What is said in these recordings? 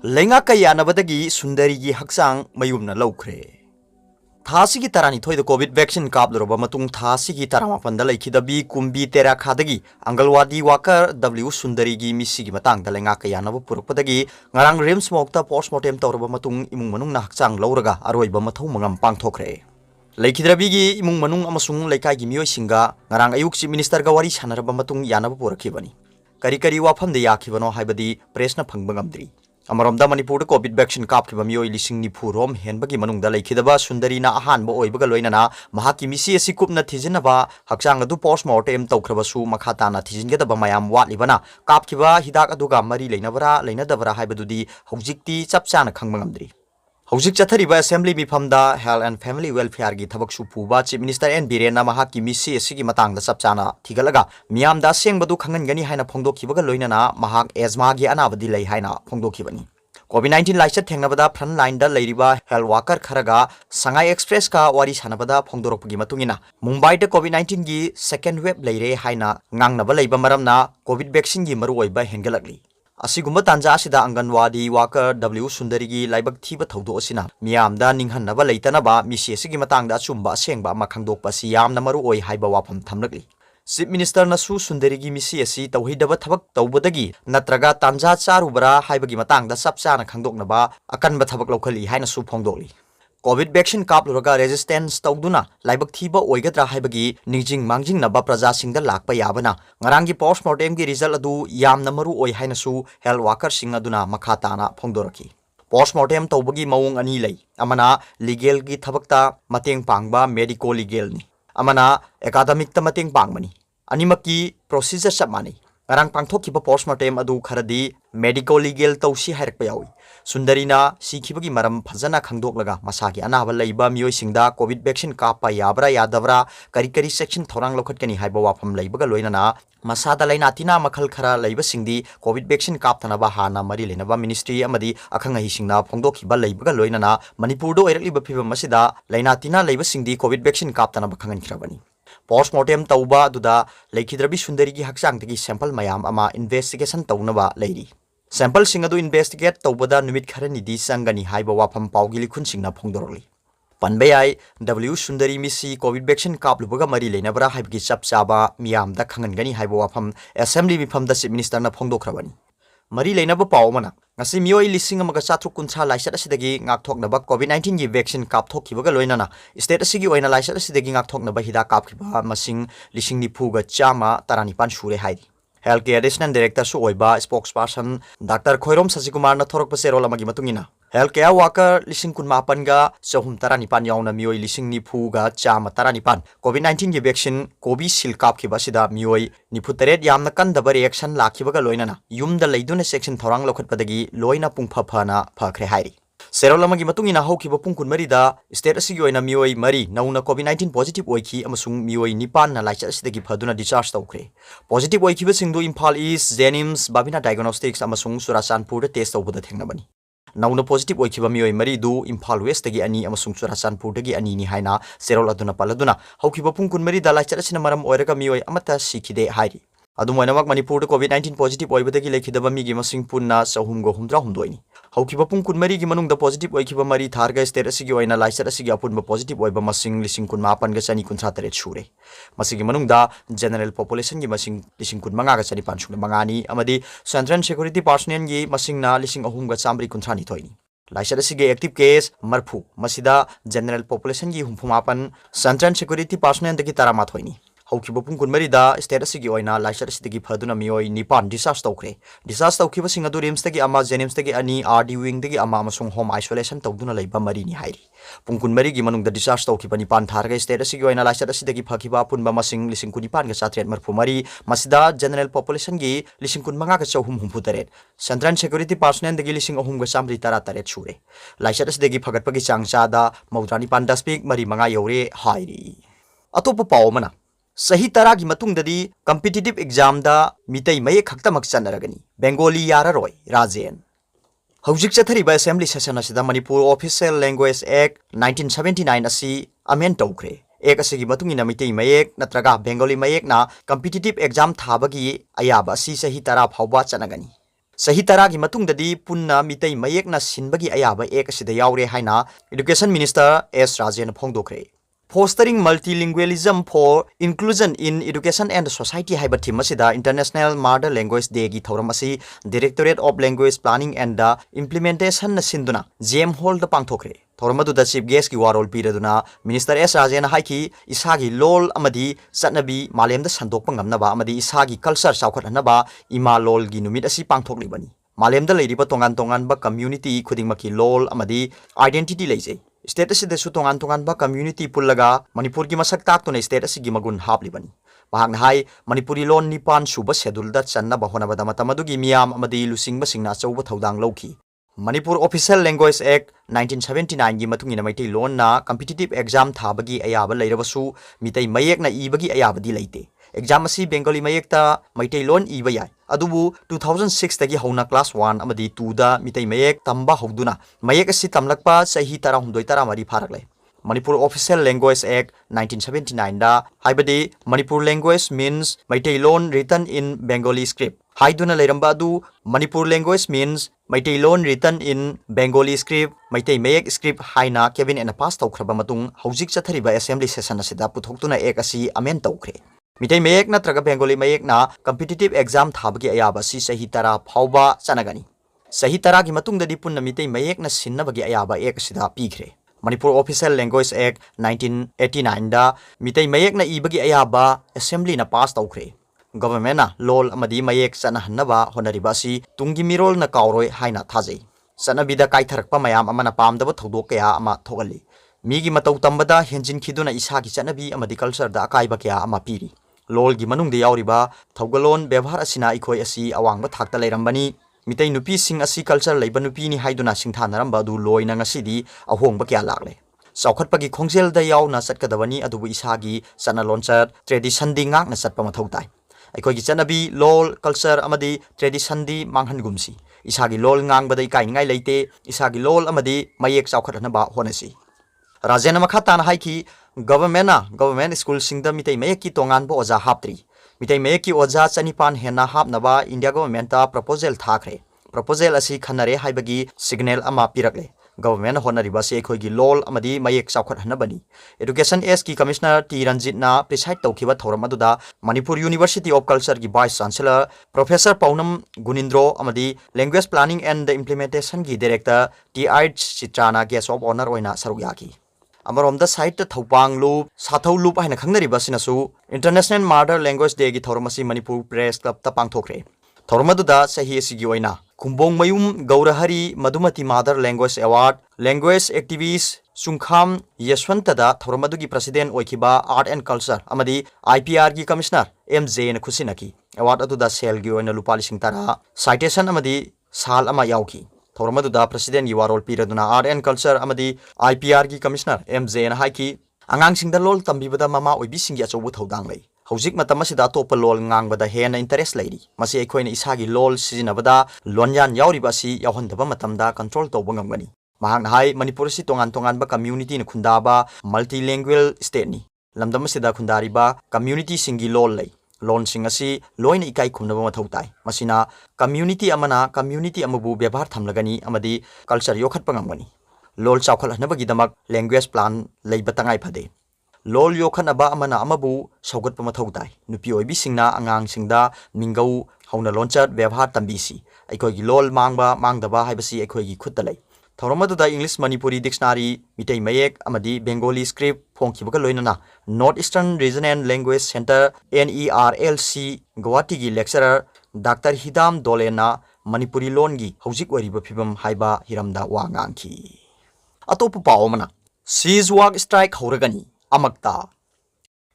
Lenga kaya nabadagi Sundari-gi hakchang mayumna laukhre. Thasi ki tarani thoida COVID vaccine kap loroba matung thasi ki tarama panda laikhidabi kumbi tera khadagi Angalwadi worker W Sundari-gi misi gi matang da lenga kaya naba purukpadagi ngarang rims mokta postmortem tawroba matung imung manung na hakchang lauraga aroiba mathou-mangam pangthokhre. Laikhidrabi gi imung manung amasung laikai gi miyoi singa ngarang ayuk chief minister ga wari sanaraba matung yanaba purakhibani. Kari wafam de yakhibano haibadi pressna phangba ngamdri. Amaramda Manipur COVID vaccine kap ki bamiyo ilising ni phurom henbagi manungda laikhidaba Sundari na ahan bo oibaga loinana mahaki misi asi kupna thijinaba hakchang adu postmortem tawkhrabasu makhata na thijingeda ba mayam watlibana kap kiba hidak aduga mari leinabara leinadabara haibadudi hojikti chapchana khangmangamdri. Hojik chathariba assembly mifamda health and family welfare gi thabak su puba chief minister N Birena mahaki misi asigi matangda chapchana thigalaga miyamda sengbadu khangangani haina phongdokhibaga loinana mahak asthma gi anabadi lei haina phongdokhibani. COVID-19 laichat thengnabada front line da leiriba health worker kharaga Sangai Express ka wari sanabada phongdorokpagi matungina Mumbai da COVID-19 gi second wave leire haina ngangnaba leiba maramna COVID vaccine gi maru oiba hengalakli. Asigumba tanja asida Anganwadi worker W Sundari-gi laibak thiba thaudo asina miyamda ninghanaba leitanaba misi asigi matangda achumba asengba ama khangdokpa si yamna maru oi haiba wafam thamlakli. Chief Minister nasu Sundari-gi misi asi tauhidaba thabak taubadagi natraga tanja charubara haibagi matangda sapchana khangdoknaba akanba thabak lokhali haina su phongdokli. COVID vaccine kap luraga resistance tawduna laibak thiba oigadra haibagi ningjing mangjing naba praja singda lakpa yabana ngarangi postmortem gi result adu yamna maru oi haina su health worker sing aduna makhatana phongdoraki. Postmortem tawbagi maung ani lei amana legal gi thabakta mateng pangba medical legal ni amana academic ta mateng pangmani animaki procedure sapmani ngarang pangthokhiba postmortem adu kharadi medical legal tawsi hairakpa yawi. Sundari-na sikhibagi maram phajana khangdoklaga masagi anaba leiba miyoi singda COVID vaccine kapa yabra yadabra kari section thorang lokhatkani haiba wafam leibaga loinana masada lainatina makhal khara leiba singdi COVID vaccine kapthanaba hana mari lenaba ministry amadi akhangai singna phongdokhiba leibaga loinana Manipur do oirakliba phibam masida lainatina leiba singdi COVID vaccine kapthanaba khangankhirabani. Postmortem tauba duda laikhidrabi Sundari-gi hakchangtagi sample mayam ama investigation taunaba leiri. Sample sing adu investigate tawbada numit kharani di sangani haiba wafam paugili khun singna phongdorli. Panbayai W Sundari misi COVID vaccine kaplubaga mari leinabra haibgi chapchaba miyamda khangangani haiba wafam assembly mifamda chief minister na phongdokhrabani. Mari leinaba pawmana ngasi miyoi lising amaga chathuk kuncha laisat asidagi ngakthoknaba COVID-19 gi vaccine kapthokhibaga loinana state asigi oina laisat asidagi ngakthoknaba hida kapkhiba masing lising ni phuga chama taranipan sure haidi. Healthcare Additional Director su oiba spokesperson Dr. Khoirom Sajikumar na thorok pasero lamagi matungina healthcare worker lising kun mapan ga chahum taranipan yauna miyoi lising ni phuga chama taranipan COVID-19 gi vaccine Covishield kapkhiba sida miyoi niputeret yamna kandaba reaction lakhibaga loinana yumda leiduna section thorang lokhatpadagi loina pungpha phana phakre hairi. Serolamagi matungina haukiba pungkun marida state asigi oina miyoi mari nauna COVID-19 positive oiki amasung miyoi nipan na laichat asidagi phaduna discharge tawkhre. Positive oikiba singdu Imphal East, Jenims, Babina Diagnostics amasung Churachandpur da test tawbada thengnabani. Nauna positive oikiba miyoi mari du Imphal West dagi ani amasung Churachandpur dagi ani ni haina serol aduna paladuna haukiba pungkun marida laichat asina maram oiraga miyoi amata sikhide hairi. Adumainamak Manipur da COVID-19 positive oibadagi lekhidaba migi masing punna sahumgo humdra humdoini. Haukiba pungkun mari gi manungda positive oikiba mari tharga state asigi oina laisat asigi apunba positive oiba masing lising kun mapan ga chani kun satare shure. Masigi manungda general population gi masing lising kun manga ga chani pansung mangani amadi central security personnel gi masing na lising ahum ga chamri kun thani thoini. Laisat asigi active case marphu masida general population gi humpumapan central security personnel dagi tarama thoini. Haukiba pungkun marida state asigi oina laisat asidagi phaduna miyoi nipan discharge tawkhre. Discharge tawkhiba sing adu rims dagi ama jenims dagi ani RD wing dagi ama amasung home isolation tawduna leiba mari ni hairi. Pungkun mari gi manungda discharge tawkhiba nipan tharga state asigi oina laisat asidagi phakhiba punba masing lising kun nipan ga chatret marphu mari masida general population gi lising kun manga ga chahum humpudaret central security personnel dagi lising ahum ga chamri tara taret shure. Laisat asidagi phagatpagi changchada maudrani pan daspik mari manga yore hairi. Atopa pawmana Sahi taragi matungdadi competitive exam da meetei mayek khaktamak chanaragani Bengali yararoi Rajen. Hojik chathariba assembly session asida Manipur Official Language Act 1979 asi amend tawkhre. Ek asigi matungina meetei mayek natraga Bengali mayek na competitive exam thabagi ayaba asi sahi tara phawba chanagani. Sahi taragi matungdadi punna mitei mayekna sinbagi ayaba ek asida yaure haina Education Minister S. Rajan Phongdokhre. Fostering multilingualism for inclusion in education and society haiba theme asida International Mother Language Day gi thoram asi Directorate of Language Planning and the Implementation na sinduna GM Hall da pangthokhre. Thoramadu da chief guest ki warol piraduna Minister S. Rajan haiki isagi lol amadi satnabi malemda sandokpa ngamnaba amadi isagi culture chawkhatnaba ima lol gi numit asi pangthoklibani. Malemda leiriba tongan ba community khudingmaki lol amadi identity leijai. State asida su tongan ba community pullaga Manipur gi masak tak tuna state asigi magun haplibani. Bahang hai Manipuri lon nipan suba schedule da channa bahona bada matamadu gi miyam amadi lusing ba singna chauba thodang lawki. Manipur Official Language Act 1979 gi matungina maitai lon na competitive exam thabagi ayaba leirabasu mitei mayek na ibagi ayaba di leite. Exam asi Bengali mayekta maitai lon iba yai. Adubu 2006 tagi hauna class 1 amadi 2 da mitei mayek tamba hogduna mayek asi tamlakpa sahi tara humdoi tara mari pharaklai. Manipur Official Language Act 1979 da haibadi Manipur language means maitai lon written in Bengali script. Haiduna leiramba adu Manipur language means maitai lon written in Bengali script maitai mayek script haina cabinet na pass tawkhraba matung hojik chathariba assembly session asida puthoktuna ek asi amen tawkhre. Mitei mayek natraga Bengali mayek na competitive exam thabagi ayaba si sahi tara phauba chanagani. Sahi tara gi matungdadi punna mitei mayek na sinnabagi ayaba ek asida pikhre. Manipur Official Language Act 1989 da mitei mayek na ibagi ayaba assembly na pass tawkhre. Government na lol amadi mayek chanahanaba honariba si tungi mirol na kauroi haina thajai. Chanabida kaitharakpa mayam amana pamdaba thodok kaya ama thogali. Migi matau tambada henjin khiduna isagi chanabi amadi culture da akaiba kaya ama piri. Lol gi manung de yauriba thogalon bevhar asina ikhoi asi awangba thakta leirambani mitei nupi sing asi culture leiba nupi ni haiduna singthanaramba du loina ngasidi ahongba kya lagle chawkhatpagi khongjel da yauna chatkadabani adubu isagi chana lonchar tradition di ngak na chatpa mathau tai aikhoi gi chanabi lol culture amadi tradition di manghan gumsi isagi lol ngangbada ikai ngai leite isagi lol amadi mayek chawkhatna ba honasi Rajena makhatan haiki government school singda mitei mayeki tongan bo oja haptri mitei mayeki oja chanipan hena hapnaba India government ta proposal thakre proposal asi khanare haibagi signal ama pirakle government honariba se khoi gi lol amadi mayek chawkhat hanabani education s ki commissioner T Ranjit na preside tawkhiba thoram aduda Manipur University of Culture gi vice chancellor professor Paunam Gunindro amadi language planning and the implementation gi director T I Chitrana guest of honor oina saruyaki Amarom site the Thopang loop, Sathau loop and a Kangari Basinasu, International Mother Language Day Thoramasi Manipur Press Club the Pangthokhre. Thormaduda Sahi Sigioina, Kumbong Mayum Gaurahari Madhumati Mother Language Award, Language Activist Sungkham Yashwantada, Thormadugi President Oikiba Art and Culture, Amadi IPRG Commissioner MJ and Kusinaki, Award Aduda Selgio and Lupali Singtara, Citation Amadi Sal Ama Yauki. Thormaduda President Yuarol Piraduna Art and Culture Amadi IPR gi Commissioner MJ na haiki angang singda lol tambibada mama oibi singya chobu thodang lei hojik matamasida topa lol ngangbada hena interest leiri masi ekhoina isagi lol sijinabada lonyan yauriba si yawhandaba matamda control tawba ngamgani mahang hai Manipur si tongan ba community na khundaba multilingual state ni lamdamasida khundariba community singi lol lei lon sing asi loina ikai khumnaba mathau tai masina community amabu byabar thamlagani amadi culture yokhat pangangani lol chawkhal hanabagi damak language plan leiba tangai phade lol yokhanaba amana amabu saugat pamathau tai nupi oibi singna angang singda mingau hauna lonchar byabar tambisi aikoi gi lol mangdaba haibasi aikoi gi khutta lei Thoramaduda English Manipuri Dictionary mitei mayek amadi Bengali script phongkhibaga loinana North Eastern Region and Language Center NERLC Guwahati gi lecturer Dr. Hidam Dolena Manipuri lon gi hojik wariba phibam haiba hiramda wa ngangki atopu pao mana Seizewalk strike horagani amakta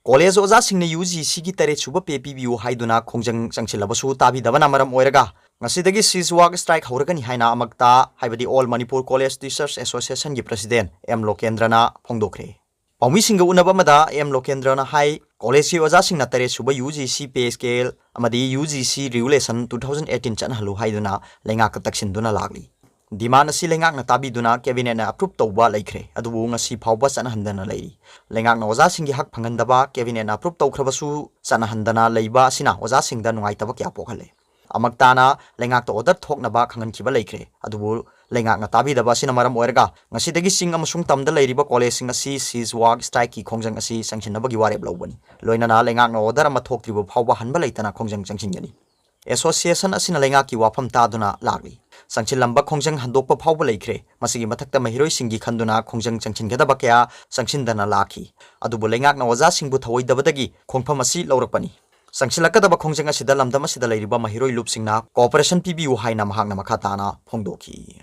College oza singna UGC gi tare chuba PPBU haiduna khongjang changchilabasu tabi dabana maram oiraga Ngasidagi Seizewalk strike horagani haina amakta haibadi All Manipur College Teachers Association gi President M Lokendrana phongdokhre. Paumi singa unaba mada M Lokendrana hai college gi oja singna tare suba UGC pay scale amadi UGC regulation 2018 chanhalu haiduna lenga ka taksinduna lagli. Demand asi lengak na tabi duna cabinet na approve tawba laikhre adubu ngasi phawba chanhandana leiri. Lengak na oja singi hak phangandaba cabinet na approve tawkhrabasu chanhandana leiba sina oja singda nungaitaba kya pokhale. Amagtana lengak to order thok na ba khangan kiba leikre adubu lengak na tabi daba sina maram oirga ngasidagi sing amasung tamda leiriba college sing asi sizwag strike ki khongjang asi sanction na bagi wareb lawbani loina na lengak na order ama thok tribo phawba hanba leitana khongjang changsin gani association asina lengak ki wafam taduna lagli sanction lamba khongjang handokpa phawba leikre masigi mathakta mahiroi singi khanduna khongjang changsin gada bakya sanction dana lakhi adubu lengak na oja singbu thawai dabadagi khongpham asi lawrakpani Sangsilakadaba khongjang asida lamdam asida leiriba mahiroi lupsingna cooperation PBU haina mahakna makhatana phongdoki